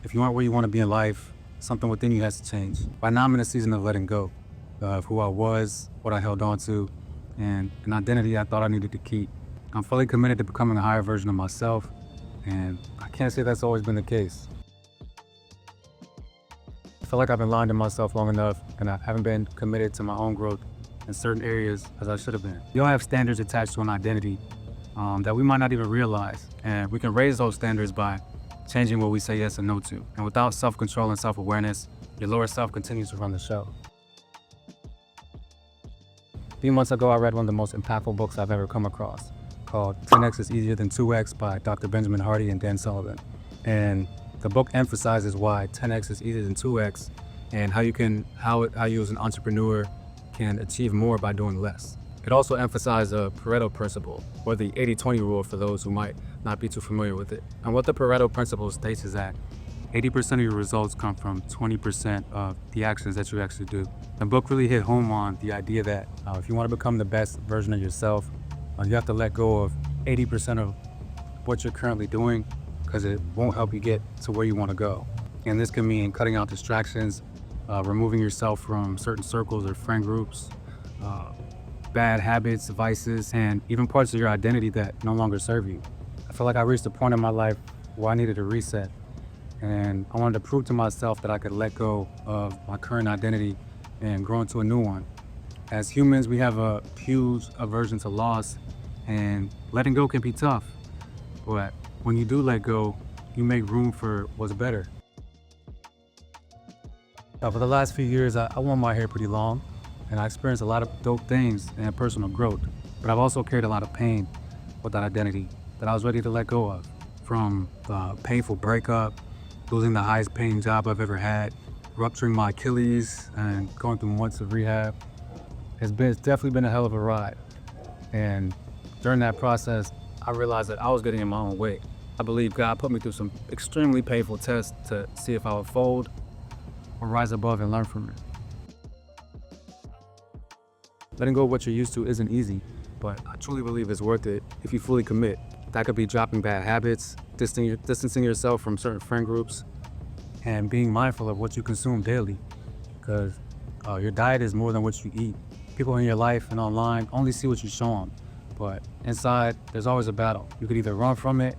If you aren't where you want to be in life, something within you has to change. By now I'm in a season of letting go of who I was, what I held on to, and an identity I thought I needed to keep. I'm fully committed to becoming a higher version of myself, and I can't say that's always been the case. I feel like I've been lying to myself long enough, and I haven't been committed to my own growth in certain areas as I should have been. We all have standards attached to an identity that we might not even realize, and we can raise those standards by changing what we say yes and no to. And without self-control and self-awareness, your lower self continues to run the show. A few months ago, I read one of the most impactful books I've ever come across, called 10X is Easier Than 2X by Dr. Benjamin Hardy and Dan Sullivan. And the book emphasizes why 10X is easier than 2X and how you as an entrepreneur can achieve more by doing less. It also emphasized the Pareto principle, or the 80-20 rule for those who might not be too familiar with it. And what the Pareto principle states is that 80% of your results come from 20% of the actions that you actually do. The book really hit home on the idea that if you want to become the best version of yourself, you have to let go of 80% of what you're currently doing, because it won't help you get to where you want to go. And this can mean cutting out distractions, removing yourself from certain circles or friend groups, bad habits, vices, and even parts of your identity that no longer serve you. I feel like I reached a point in my life where I needed a reset, and I wanted to prove to myself that I could let go of my current identity and grow into a new one. As humans, we have a huge aversion to loss, and letting go can be tough. But when you do let go, you make room for what's better. For the last few years, I worn my hair pretty long, and I experienced a lot of dope things and personal growth. But I've also carried a lot of pain with that identity that I was ready to let go of. From the painful breakup, losing the highest paying job I've ever had, rupturing my Achilles, and going through months of rehab. It's definitely been a hell of a ride. And during that process, I realized that I was getting in my own way. I believe God put me through some extremely painful tests to see if I would fold or rise above and learn from it. Letting go of what you're used to isn't easy, but I truly believe it's worth it if you fully commit. That could be dropping bad habits, distancing yourself from certain friend groups, and being mindful of what you consume daily, because your diet is more than what you eat. People in your life and online only see what you show them, but inside there's always a battle. You could either run from it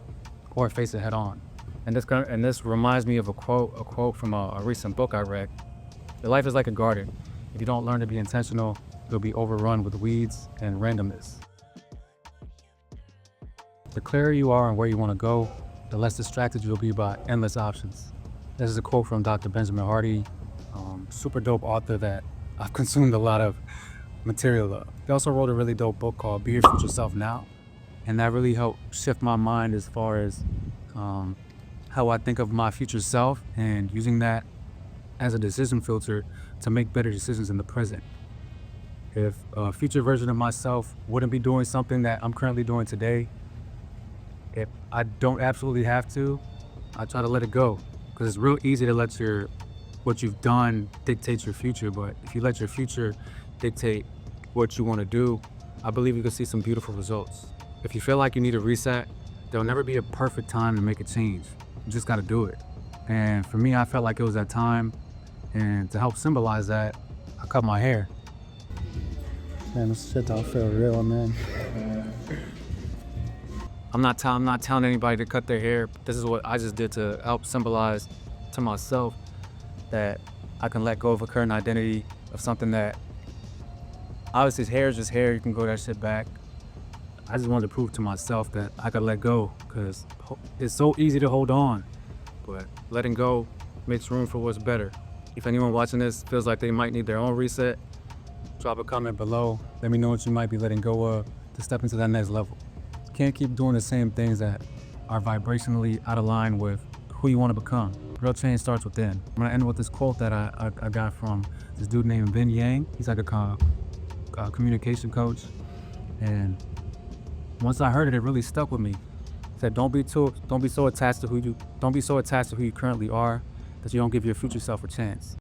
or face it head on. And this reminds me of a quote from a recent book I read. Your life is like a garden. If you don't learn to be intentional, you'll be overrun with weeds and randomness. The clearer you are on where you want to go, the less distracted you'll be by endless options. This is a quote from Dr. Benjamin Hardy, super dope author that I've consumed a lot of material of. He also wrote a really dope book called Be Your Future Self Now. And that really helped shift my mind as far as how I think of my future self, and using that as a decision filter to make better decisions in the present. If a future version of myself wouldn't be doing something that I'm currently doing today, if I don't absolutely have to, I try to let it go. Because it's real easy to let what you've done dictate your future, but if you let your future dictate what you want to do, I believe you can see some beautiful results. If you feel like you need a reset, there'll never be a perfect time to make a change. You just got to do it. And for me, I felt like it was that time, and to help symbolize that, I cut my hair. Man, this shit don't feel real, man. I'm not telling anybody to cut their hair. This is what I just did to help symbolize to myself that I can let go of a current identity of something that, obviously hair is just hair, you can grow that shit back. I just wanted to prove to myself that I could let go, because it's so easy to hold on, but letting go makes room for what's better. If anyone watching this feels like they might need their own reset, drop a comment below. Let me know what you might be letting go of to step into that next level. You can't keep doing the same things that are vibrationally out of line with who you want to become. Real change starts within. I'm gonna end with this quote that I got from this dude named Vin Yang. He's like a communication coach, and once I heard it, it really stuck with me. He said, don't be so attached to who you currently are that you don't give your future self a chance.